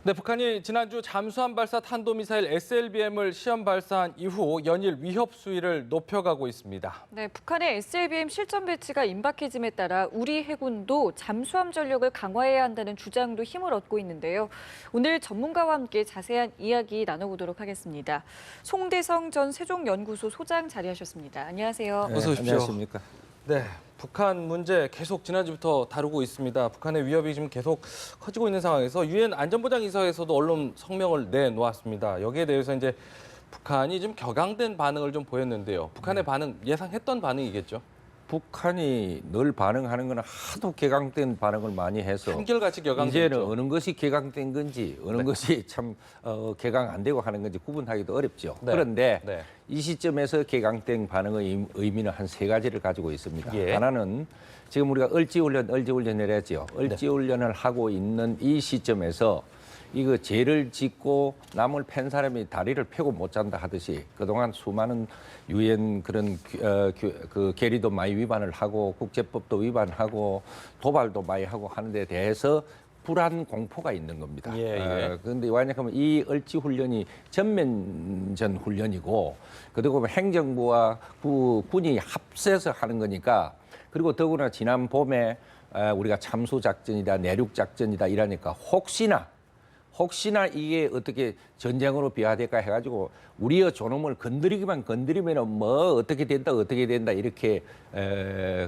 네, 북한이 지난주 잠수함 발사 탄도미사일 SLBM을 시험 발사한 이후 연일 위협 수위를 높여가고 있습니다. 네, 북한의 SLBM 실전 배치가 임박해짐에 따라 우리 해군도 잠수함 전력을 강화해야 한다는 주장도 힘을 얻고 있는데요. 오늘 전문가와 함께 자세한 이야기 나눠보도록 하겠습니다. 송대성 전 세종연구소 소장 자리하셨습니다. 안녕하세요. 어서 오십시오. 안녕하십니까. 네, 북한 문제 계속 지난주부터 다루고 있습니다. 북한의 위협이 지금 계속 커지고 있는 상황에서 유엔 안전보장이사회에서도 언론 성명을 내놓았습니다. 여기에 대해서 이제 북한이 좀 격앙된 반응을 좀 보였는데요. 북한의 반응 예상했던 반응이겠죠? 북한이 늘 반응하는 건 하도 격앙된 반응을 많이 해서 한결같이 격앙됐죠. 이제는 어느 것이 격앙된 건지 어느 것이 참 격앙 안 되고 하는 건지 구분하기도 어렵죠. 네. 그런데 네. 이 시점에서 격앙된 반응의 의미는 한 세 가지를 가지고 있습니다. 예. 하나는 지금 우리가 을지훈련이라 했죠. 을지훈련을 하고 있는 이 시점에서 이거 죄를 짓고 남을 팬 사람이 다리를 펴고 못 잔다 하듯이 그동안 수많은 유엔 그런 그 계리도 많이 위반을 하고 국제법도 위반하고 도발도 많이 하고 하는 데 대해서 불안 공포가 있는 겁니다. 그런데 왜냐하면 이 을지 훈련이 전면전 훈련이고 그리고 행정부와 군이 합세서 하는 거니까 그리고 더구나 지난 봄에 우리가 참수 작전이다 내륙 작전이다 이러니까 혹시나 이게 어떻게 전쟁으로 비화될까 해가지고 우리의 존엄을 건드리면 뭐 어떻게 된다 이렇게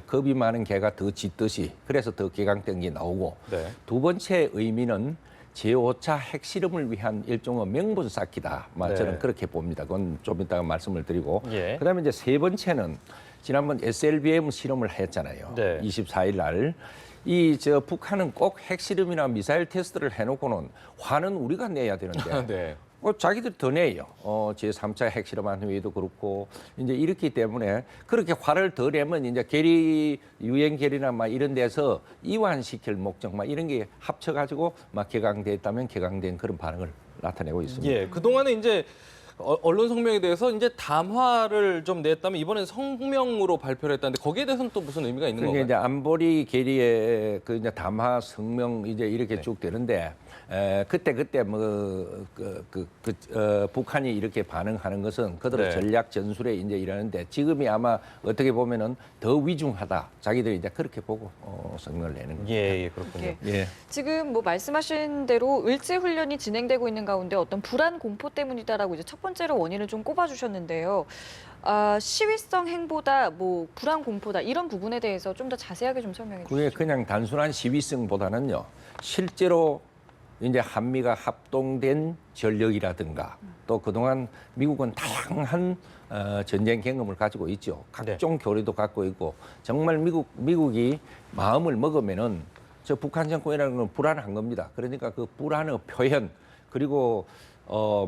겁이 많은 개가 더 짖듯이 그래서 더 격앙된 게 나오고 네. 두 번째 의미는 제5차 핵실험을 위한 일종의 명분 쌓기다. 저는 네. 그렇게 봅니다. 그건 좀 이따가 말씀을 드리고 예. 그다음에 이제 세 번째는 지난번 SLBM 실험을 했잖아요. 네. 24일 날. 북한은 꼭 핵실험이나 미사일 테스트를 해놓고는 화는 우리가 내야 되는데 네. 자기들 더 내요. 제3차 핵실험한 후에도 그렇고 이제 이렇기 때문에 그렇게 화를 더 내면 이제 유엔 계리나 막 이런 데서 이완시킬 목적 막 이런 게 합쳐가지고 막 격앙됐다면 격앙된 그런 반응을 나타내고 있습니다. 예, 그동안에 이제 언론 성명에 대해서 이제 담화를 좀 냈다면 이번엔 성명으로 발표를 했다는데 거기에 대해서는 또 무슨 의미가 있는 그게 건가요? 이제 안보리 계리의 그 이제 담화 성명 이제 이렇게 쭉 되는데 그때 뭐 북한이 이렇게 반응하는 것은 그들의 네. 전략 전술에 이제 이러는데 지금이 아마 어떻게 보면은 더 위중하다. 자기들이 이제 그렇게 보고 성명을 내는 겁니다. 예, 그렇군요. 예. 지금 뭐 말씀하신 대로 을지 훈련이 진행되고 있는 가운데 어떤 불안 공포 때문이다라고 이제 첫 번째로 원인을 좀 꼽아주셨는데요. 시위성 행보다 뭐 불안 공포다 이런 부분에 대해서 좀 더 자세하게 좀 설명해 주시죠. 그게 그냥 단순한 시위성보다는요. 실제로 이제 한미가 합동된 전력이라든가 또 그동안 미국은 다양한 전쟁 경험을 가지고 있죠. 각종 교류도 갖고 있고 정말 미국이 마음을 먹으면은 저 북한 정권이라는 건 불안한 겁니다. 그러니까 그 불안의 표현 그리고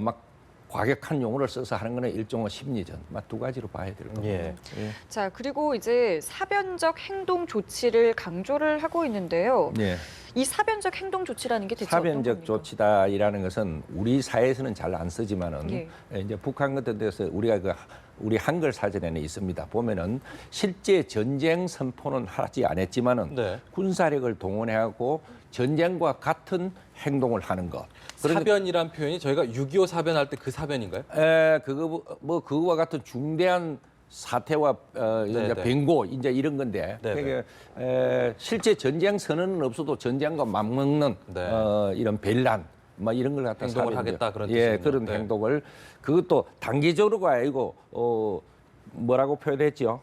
막 과격한 용어를 써서 하는 거는 일종의 심리전. 두 가지로 봐야 될 겁니다. 예. 자, 그리고 이제 사변적 행동 조치를 강조를 하고 있는데요. 예. 이 사변적 행동 조치라는 게 대체 어떤 사변적 겁니까? 조치다이라는 것은 우리 사회에서는 잘 안 쓰지만은 예. 이제 북한 같은 데서 우리 한글 사전에는 있습니다. 보면은 실제 전쟁 선포는 하지 않았지만은 네. 군사력을 동원해하고 전쟁과 같은 행동을 하는 것. 사변이란 표현이 저희가 6.25 사변할 때 그 사변인가요? 그거와 같은 중대한 사태와 이제 네. 변고 이제 이런 건데 네, 그러니까 실제 전쟁 선언은 없어도 전쟁과 맞먹는 네. 이런 변란 이런 걸 갖다 행동을 사변이죠. 하겠다 그런 예, 뜻이군요. 그런 네. 행동을 그것도 단계적으로가 아니고 뭐라고 표현했죠?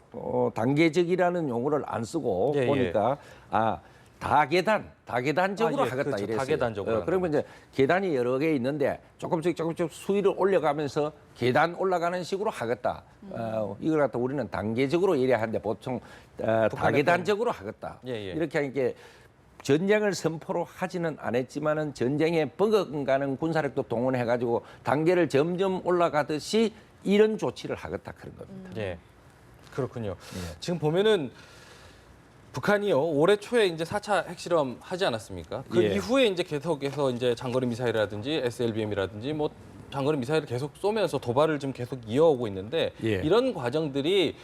단계적이라는 용어를 안 쓰고 예, 보니까 다계단적으로 예, 하겠다 그렇죠. 이랬어요. 다계단적으로 그러면 이제 계단이 여러 개 있는데 조금씩 수위를 올려가면서 계단 올라가는 식으로 하겠다. 이걸 갖다 우리는 단계적으로 이래야 하는데 보통 다계단적으로 하겠다. 예. 이렇게 하니까 전쟁을 선포로 하지는 않았지만은 전쟁에 버거가는 군사력도 동원해가지고 단계를 점점 올라가듯이 이런 조치를 하겠다 그런 겁니다. 예. 그렇군요. 지금 보면은 북한이요 올해 초에 이제 4차 핵실험 하지 않았습니까? 그 예. 이후에 이제 계속해서 이제 장거리 미사일이라든지 SLBM이라든지 뭐 장거리 미사일을 계속 쏘면서 도발을 지금 계속 이어오고 있는데 예. 이런 과정들이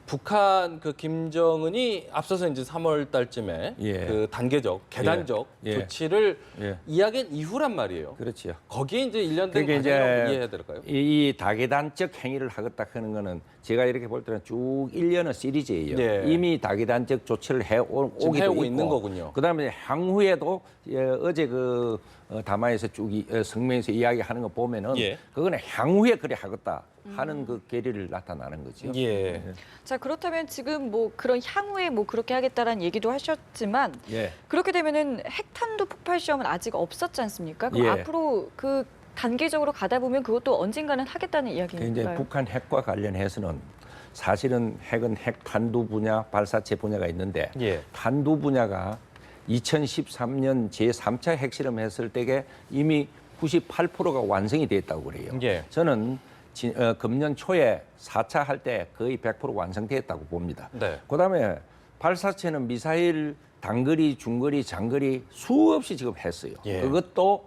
북한 그 김정은이 앞서서 이제 3월 달쯤에 예. 그 단계적, 계단적 예. 조치를 예. 이야기한 이후란 말이에요. 그렇죠. 거기에 이제 1년 된 그게 과정이라고 이제 이해해야 될까요? 이 다계단적 행위를 하겠다 하는 거는 제가 이렇게 볼 때는 쭉 1년의 시리즈예요. 예. 이미 다계단적 조치를 지금 해오기도 해오고 있고, 있는 거군요. 그다음에 향후에도 어제 그 담화에서 쭉 성명에서 이야기하는 거 보면은 예. 그거는 향후에 그래 하겠다 하는 그 계리를 나타나는 거죠. 예. 자, 그렇다면 지금 뭐 그런 향후에 뭐 그렇게 하겠다라는 얘기도 하셨지만 예. 그렇게 되면은 핵탄두 폭발 시험은 아직 없었지 않습니까? 그럼 예. 앞으로 그 단계적으로 가다 보면 그것도 언젠가는 하겠다는 이제 이야기인가요? 북한 핵과 관련해서는 사실은 핵은 핵 탄두 분야, 발사체 분야가 있는데 예. 탄두 분야가 2013년 제3차 핵실험했을 때에 이미 98%가 완성이 됐다고 그래요. 예. 저는 금년 초에 4차 할 때 거의 100% 완성됐다고 봅니다. 네. 그다음에 발사체는 미사일 단거리, 중거리, 장거리 수없이 지금 했어요. 예. 그것도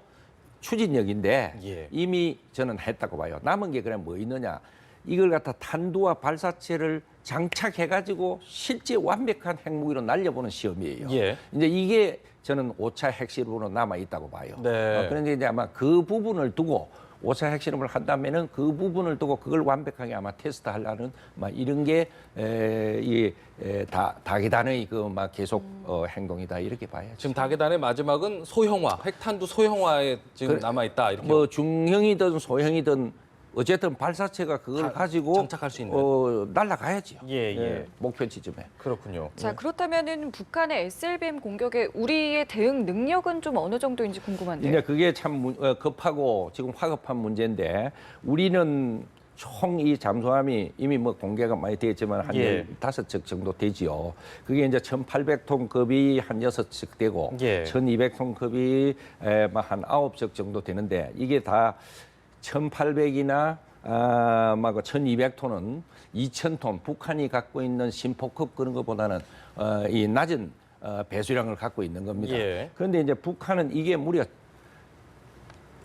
추진력인데 예. 이미 저는 했다고 봐요. 남은 게 그럼 뭐 있느냐? 이걸 갖다 탄두와 발사체를 장착해가지고 실제 완벽한 핵무기로 날려보는 시험이에요. 예. 이제 이게 저는 5차 핵실험으로 남아 있다고 봐요. 네. 그런데 이제 아마 그 부분을 두고 5차 핵실험을 한다면은 그 부분을 두고 그걸 완벽하게 아마 테스트하려는 막 이런 게 다계단의 그 막 계속 행동이다 이렇게 봐야죠. 지금 다계단의 마지막은 소형화, 핵탄두 소형화에 지금 그래, 남아 있다 이렇게. 뭐 중형이든 소형이든 어쨌든 발사체가 그걸 다 가지고 장착할 수 있는. 날아가야지요. 예, 예. 목표 지점에. 그렇군요. 자, 그렇다면은 북한의 SLBM 공격에 우리의 대응 능력은 좀 어느 정도인지 궁금한데요. 이제 그게 참 급하고 지금 화급한 문제인데 우리는 총 이 잠수함이 이미 뭐 공개가 많이 되었지만 한 예. 15척 정도 되지요. 그게 이제 1,800톤급이 한 6척 되고 예. 1,200톤급이 한 9척 정도 되는데 이게 다 1,800이나 막 1,200톤은 2,000톤 북한이 갖고 있는 심포급 그런 것보다는 이 낮은 배수량을 갖고 있는 겁니다. 예. 그런데 이제 북한은 이게 무려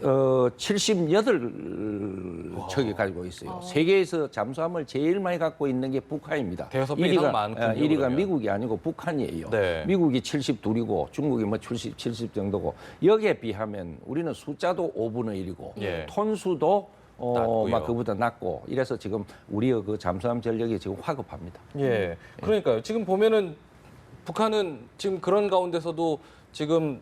78척이 가지고 있어요. 세계에서 잠수함을 제일 많이 갖고 있는 게 북한입니다. 대여섯 배 이상 많군요, 1위가 그러면. 미국이 아니고 북한이에요. 네. 미국이 72이고 중국이 뭐 70 정도고 여기에 비하면 우리는 숫자도 5분의 1이고 예. 톤수도 낮고요. 막 그보다 낮고 이래서 지금 우리의 그 잠수함 전력이 지금 화급합니다. 예. 그러니까요. 지금 보면은 북한은 지금 그런 가운데서도 지금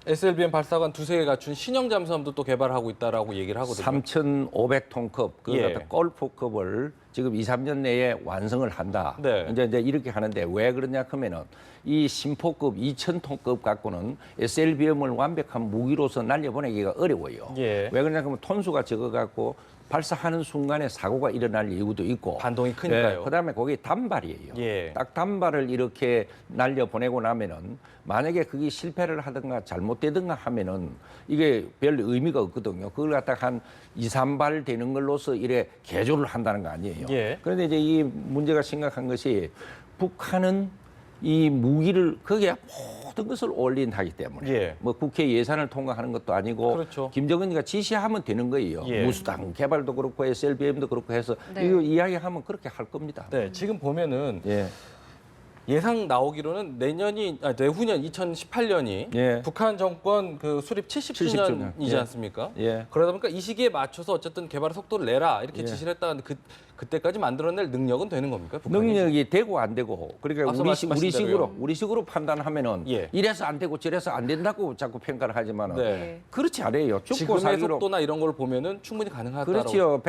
SLBM 발사관 두세 개 갖춘 신형 잠수함도 또 개발하고 있다라고 얘기를 하거든요. 3,500톤급 그 예. 같은 골프급을 지금 2, 3년 내에 완성을 한다. 네. 이제 이렇게 하는데 왜 그러냐 하면은 이 심포급 2,000톤급 갖고는 SLBM을 완벽한 무기로서 날려보내기가 어려워요. 예. 왜 그러냐 하면 톤수가 적어 갖고 발사하는 순간에 사고가 일어날 이유도 있고 반동이 크니까요. 그다음에 거기 단발이에요. 예. 딱 단발을 이렇게 날려 보내고 나면은 만약에 그게 실패를 하든가 잘못되든가 하면은 이게 별 의미가 없거든요. 그걸 갖다가 한 2, 3발 되는 걸로서 이래 개조를 한다는 거 아니에요. 예. 그런데 이제 이 문제가 심각한 것이 북한은 이 무기를 거기에 모든 것을 올인하기 때문에 예. 뭐 국회 예산을 통과하는 것도 아니고 그렇죠. 김정은이가 지시하면 되는 거예요. 예. 무수당 개발도 그렇고 SLBM도 그렇고 해서 네. 이거 이야기하면 그렇게 할 겁니다. 네, 지금 보면은 예. 예상 나오기로는 내후년 2018년이 예. 북한 정권 그 수립 70주년이지 70주년. 예. 않습니까? 예. 그러다 보니까 이 시기에 맞춰서 어쨌든 개발 속도를 내라 이렇게 예. 지시를 했다는데 그때까지 만들어낼 능력은 되는 겁니까? 북한이? 능력이 되고 안 되고 그러니까 앞서 말씀하신 대로요. 우리식으로 판단하면은 예. 이래서 안 되고 저래서 안 된다고 자꾸 평가를 하지만은 네. 그렇지 않아요. 죽고 지금의 살기로 속도나 이런 걸 보면은 충분히 가능하다고. 그렇지요.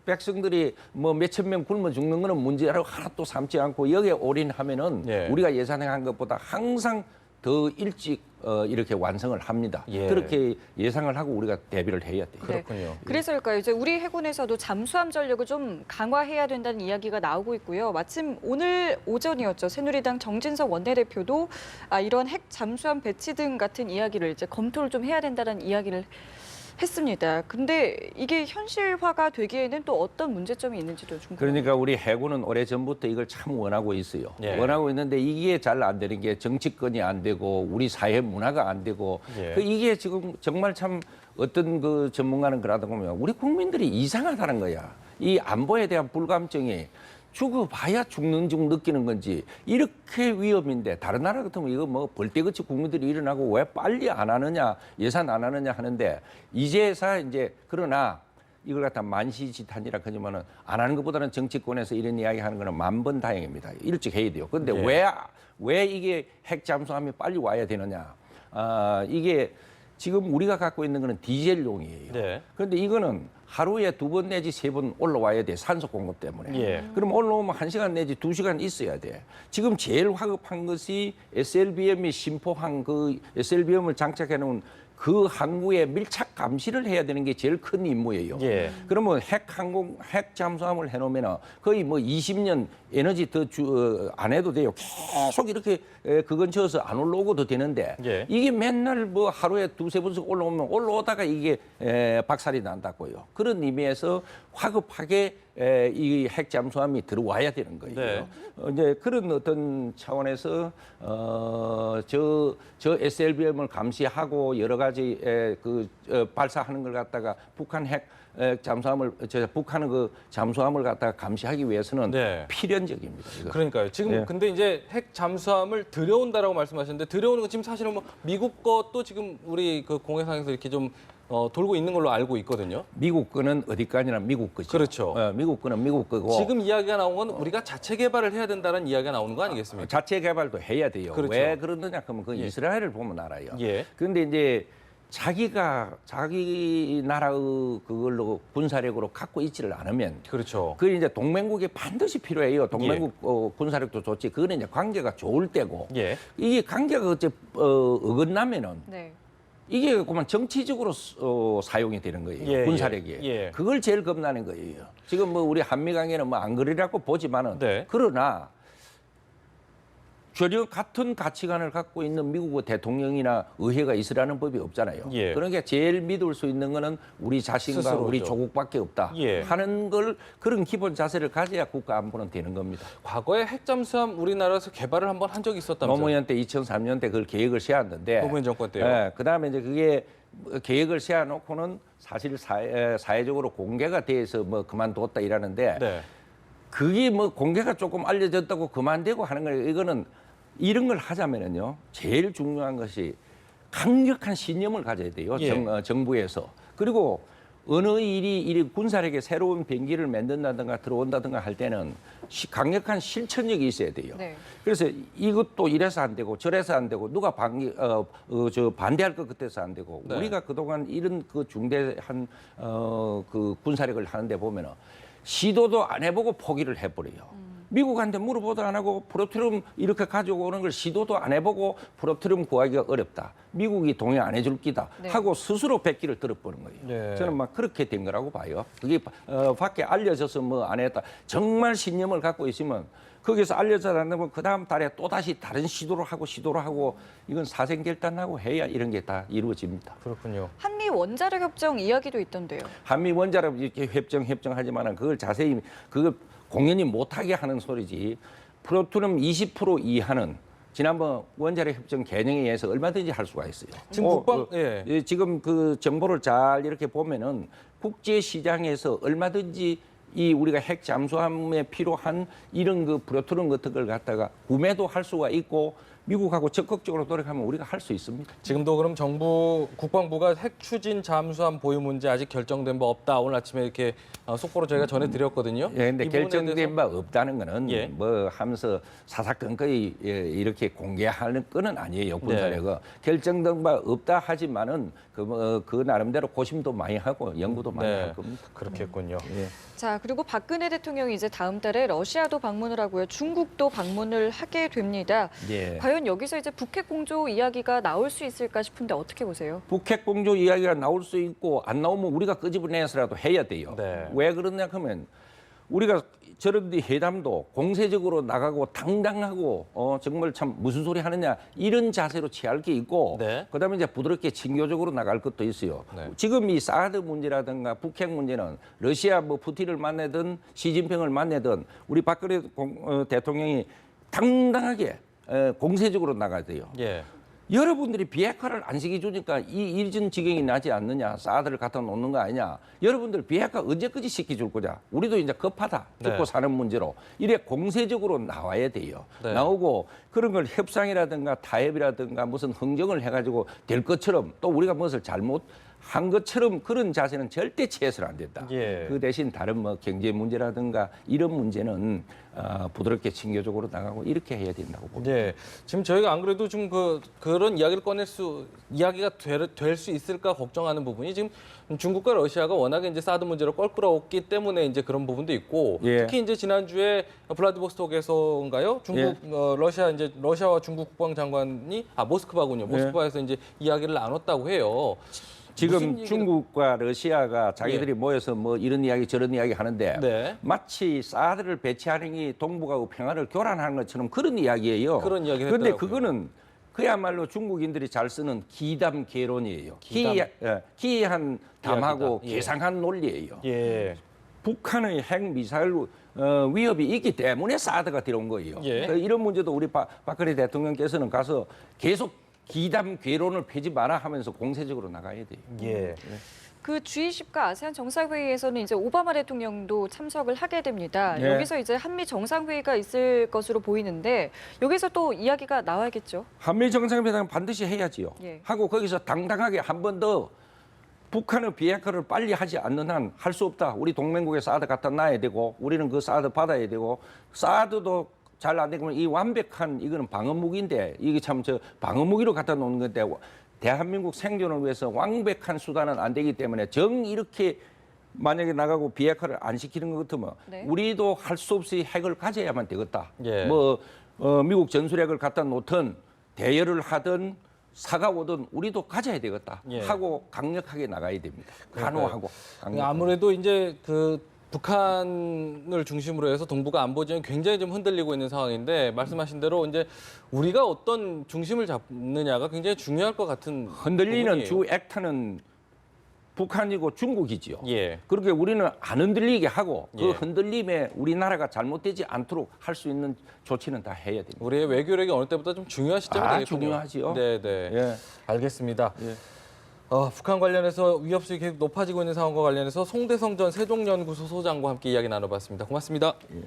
백성들이 뭐 몇천 명 굶어 죽는 거는 문제라고 하나도 삼지 않고 여기에 올인하면은 예. 우리가 예상한 것보다 항상 더 일찍 이렇게 완성을 합니다. 예. 그렇게 예상을 하고 우리가 대비를 해야 돼요. 그렇군요. 그래서일까요? 이제 우리 해군에서도 잠수함 전력을 좀 강화해야 된다는 이야기가 나오고 있고요. 마침 오늘 오전이었죠. 새누리당 정진석 원내대표도 이런 핵 잠수함 배치 등 같은 이야기를 이제 검토를 좀 해야 된다는 이야기를 했습니다. 근데 이게 현실화가 되기에는 또 어떤 문제점이 있는지도 좀 그러니까 우리 해군은 오래전부터 이걸 참 원하고 있어요. 예. 원하고 있는데 이게 잘 안 되는 게 정치권이 안 되고 우리 사회 문화가 안 되고 예. 이게 지금 정말 참 어떤 그 전문가는 그러다 보면 우리 국민들이 이상하다는 거야. 이 안보에 대한 불감증이 죽어봐야 죽는 중 느끼는 건지 이렇게 위험인데 다른 나라 같으면 이거 뭐 벌떼같이 국민들이 일어나고 왜 빨리 안 하느냐 예산 안 하느냐 하는데 이제서 이제 그러나 이걸 갖다 만시지탄이라 하지만은 안 하는 것보다는 정치권에서 이런 이야기 하는 거는 만번 다행입니다. 일찍 해야 돼요. 근데 예. 왜 이게 핵 잠수함이 빨리 와야 되느냐? 이게 지금 우리가 갖고 있는 거는 디젤용이에요. 네. 그런데 이거는 하루에 2번 내지 3번 올라와야 돼. 산소 공급 때문에. 예. 그럼 올라오면 1시간 내지 2시간 있어야 돼. 지금 제일 화급한 것이 SLBM이 심포항 그 SLBM을 장착해 놓은 그 항구에 밀착 감시를 해야 되는 게 제일 큰 임무예요. 예. 그러면 핵 잠수함을 해놓으면 거의 뭐 20년 에너지 더 안 해도 돼요. 계속 이렇게 그 근처에서 안 올라오고도 되는데 예. 이게 맨날 뭐 하루에 2-3번씩 올라오다가 이게 박살이 난다고요. 그런 의미에서 화급하게 이 핵 잠수함이 들어와야 되는 거예요. 네. 이제 그런 어떤 차원에서 저 SLBM을 감시하고 여러 가지 발사하는 걸 갖다가 북한 핵 잠수함을 북한의 그 잠수함을 갖다가 감시하기 위해서는 네. 필연적입니다. 이거. 그러니까요. 지금 예. 근데 이제 핵 잠수함을 들여온다라고 말씀하셨는데 들여오는 건 지금 사실은 뭐 미국 것도 지금 우리 그 공해상에서 이렇게 좀 돌고 있는 걸로 알고 있거든요. 미국 거는 어디까지나 미국 거죠. 그렇죠. 미국 거는 미국 거고 지금 이야기가 나온 건 우리가 자체 개발을 해야 된다는 이야기가 나오는 거 아니겠습니까? 자체 개발도 해야 돼요. 그렇죠. 왜 그러느냐 하면 그 예. 이스라엘을 보면 알아요. 예. 그런데 이제 자기 나라의 그걸로 군사력으로 갖고 있지를 않으면 그렇죠. 그 이제 동맹국이 반드시 필요해요. 동맹국 군사력도 좋지. 그거는 이제 관계가 좋을 때고 예. 이게 관계가 어째 어긋나면은 네. 이게 그만 정치적으로 사용이 되는 거예요. 예, 군사력이. 예. 그걸 제일 겁나는 거예요. 지금 뭐 우리 한미관계는 뭐 안 그러라고 보지만은 네. 그러나 전혀 같은 가치관을 갖고 있는 미국의 대통령이나 의회가 있으라는 법이 없잖아요. 예. 그러니까 제일 믿을 수 있는 거는 우리 자신과 스스로죠. 우리 조국밖에 없다 예. 하는 걸 그런 기본 자세를 가져야 국가 안보는 되는 겁니다. 과거에 핵 잠수함 우리나라에서 개발을 한번 한 적이 있었다면서요? 노무현 때 2003년 때 그걸 계획을 세웠는데 노무현 정권 때요. 예, 그다음에 이제 그게 계획을 세워놓고는 사실 사회적으로 공개가 돼서 뭐 그만뒀다 이러는데 네. 그게 뭐 공개가 조금 알려졌다고 그만되고 하는 거예요. 이거는 이런 걸 하자면은요, 제일 중요한 것이 강력한 신념을 가져야 돼요. 예. 정부에서. 그리고 어느 일이 군사력에 새로운 변기를 만든다든가 들어온다든가 할 때는 강력한 실천력이 있어야 돼요. 네. 그래서 이것도 이래서 안 되고 저래서 안 되고 누가 반대할 것 같아서 안 되고 네. 우리가 그동안 이런 그 중대한 그 군사력을 하는데 보면은 시도도 안 해보고 포기를 해버려요. 미국한테 물어보도 안 하고 프로트륨 이렇게 가지고 오는 걸 시도도 안 해보고 프로트륨 구하기가 어렵다. 미국이 동의 안 해줄 기다 네. 하고 스스로 백기를 들어버는 거예요. 네. 저는 막 그렇게 된 거라고 봐요. 그게 밖에 알려져서 뭐 안 했다. 정말 신념을 갖고 있으면 거기서 알려져 안 되면 그 다음 달에 또 다시 다른 시도를 하고 이건 사생결단하고 해야 이런 게 다 이루어집니다. 그렇군요. 한미 원자력 협정 이야기도 있던데요. 한미 원자력 이렇게 협정하지만은 그걸 자세히 그걸 공연히 못하게 하는 소리지. 프로트륨 20% 이하는 지난번 원자력 협정 개정에 의해서 얼마든지 할 수가 있어요. 지금 예. 지금 그 정보를 잘 이렇게 보면은 국제 시장에서 얼마든지 이 우리가 핵 잠수함에 필요한 이런 그 프로트륨 같은 걸 갖다가 구매도 할 수가 있고 미국하고 적극적으로 노력하면 우리가 할 수 있습니다. 지금도 그럼 정부 국방부가 핵 추진 잠수함 보유 문제 아직 결정된 바 없다. 오늘 아침에 이렇게 속보로 저희가 전해드렸거든요. 예, 근데 이 부분에 결정된 대해서- 바 없다는 거는 예. 뭐 하면서 사사건건히 이렇게 공개하는 건은 아니에요. 군사력은 결정된 바 없다 하지만은 그 나름대로 고심도 많이 하고 연구도 많이 네. 할 겁니다. 그렇겠군요. 예. 자, 그리고 박근혜 대통령이 이제 다음 달에 러시아도 방문을 하고요. 중국도 방문을 하게 됩니다. 예. 과연 여기서 이제 북핵 공조 이야기가 나올 수 있을까 싶은데 어떻게 보세요? 북핵 공조 이야기가 나올 수 있고 안 나오면 우리가 끄집어내서라도 해야 돼요. 네. 왜 그러냐 하면 우리가 저런 회담도 공세적으로 나가고 당당하고 정말 참 무슨 소리 하느냐 이런 자세로 취할 게 있고 네. 그다음에 이제 부드럽게 친교적으로 나갈 것도 있어요. 네. 지금 이 사드 문제라든가 북핵 문제는 러시아 뭐 푸틴을 만나든 시진핑을 만나든 우리 박근혜 대통령이 당당하게 공세적으로 나가야 돼요. 예. 여러분들이 비핵화를 안 시켜주니까 이 이전 지경이 나지 않느냐, 사드를 갖다 놓는 거 아니냐. 여러분들 비핵화 언제까지 시켜줄 거냐. 우리도 이제 급하다. 죽고 네. 사는 문제로. 이래 공세적으로 나와야 돼요. 네. 나오고 그런 걸 협상이라든가 타협이라든가 무슨 흥정을 해가지고 될 것처럼 또 우리가 무엇을 잘못한 것처럼 그런 자세는 절대 취해서는 안 된다. 예. 그 대신 다른 뭐 경제 문제라든가 이런 문제는 부드럽게 친교적으로 나가고 이렇게 해야 된다고 봅니다. 예. 지금 저희가 안 그래도 좀 그런 이야기를 이야기가 될 수 있을까 걱정하는 부분이 지금 중국과 러시아가 워낙에 이제 사드 문제로 껄끄러웠기 때문에 이제 그런 부분도 있고 예. 특히 이제 지난주에 블라디보스톡에서인가요? 중국 러시아와 중국 국방장관이 모스크바군요. 모스크바에서 이제 이야기를 나눴다고 해요. 무슨 지금 얘기를- 중국과 러시아가 자기들이 모여서 뭐 이런 이야기 저런 이야기 하는데 네. 마치 사드를 배치하는 게 동북하고 평화를 교란하는 것처럼 그런 이야기예요. 그런 이야기를 그런데 했더라고요. 그거는 그야말로 중국인들이 잘 쓰는 기담 개론이에요. 기담. 기이한 담하고 이야기다. 예. 계상한 논리예요. 예. 북한의 핵 미사일 위협이 있기 때문에 사드가 들어온 거예요. 예. 이런 문제도 우리 박근혜 대통령께서는 가서 계속 기담 괴론을 펴지 마라 하면서 공세적으로 나가야 돼요. 예. 그 G20과 아세안 정상회의에서는 이제 오바마 대통령도 참석을 하게 됩니다. 네. 여기서 이제 한미 정상회의가 있을 것으로 보이는데 여기서 또 이야기가 나와야겠죠. 한미 정상회담 반드시 해야지요. 예. 하고 거기서 당당하게 한 번 더 북한의 비핵화를 빨리 하지 않는 한 할 수 없다. 우리 동맹국에 사드 갖다 놔야 되고 우리는 그 사드 받아야 되고 사드도 잘 안 되면 이 완벽한 이거는 방어 무기인데 이게 참 저 방어 무기로 갖다 놓는 건데 대한민국 생존을 위해서 완벽한 수단은 안 되기 때문에 정 이렇게 만약에 나가고 비핵화를 안 시키는 것 같으면 네. 우리도 할 수 없이 핵을 가져야만 되겠다. 예. 미국 전술핵을 갖다 놓든 대열을 하든 사가 오든 우리도 가져야 되겠다 예. 하고 강력하게 나가야 됩니다. 단호하고 강력하게. 아무래도 이제 북한을 중심으로 해서 동북아 안보 지형이 굉장히 좀 흔들리고 있는 상황인데 말씀하신 대로 이제 우리가 어떤 중심을 잡느냐가 굉장히 중요할 것 같은 흔들리는 부분이에요. 주 액터는 북한이고 중국이지요. 예. 그렇게 우리는 안 흔들리게 하고 그 예. 흔들림에 우리나라가 잘못되지 않도록 할 수 있는 조치는 다 해야 됩니다. 우리의 외교력이 어느 때보다 좀 중요한 시점이 되겠군요. 중요하지요. 네, 네. 예. 알겠습니다. 예. 북한 관련해서 위협수위 계속 높아지고 있는 상황과 관련해서 송대성 전 세종연구소 소장과 함께 이야기 나눠봤습니다. 고맙습니다. 예.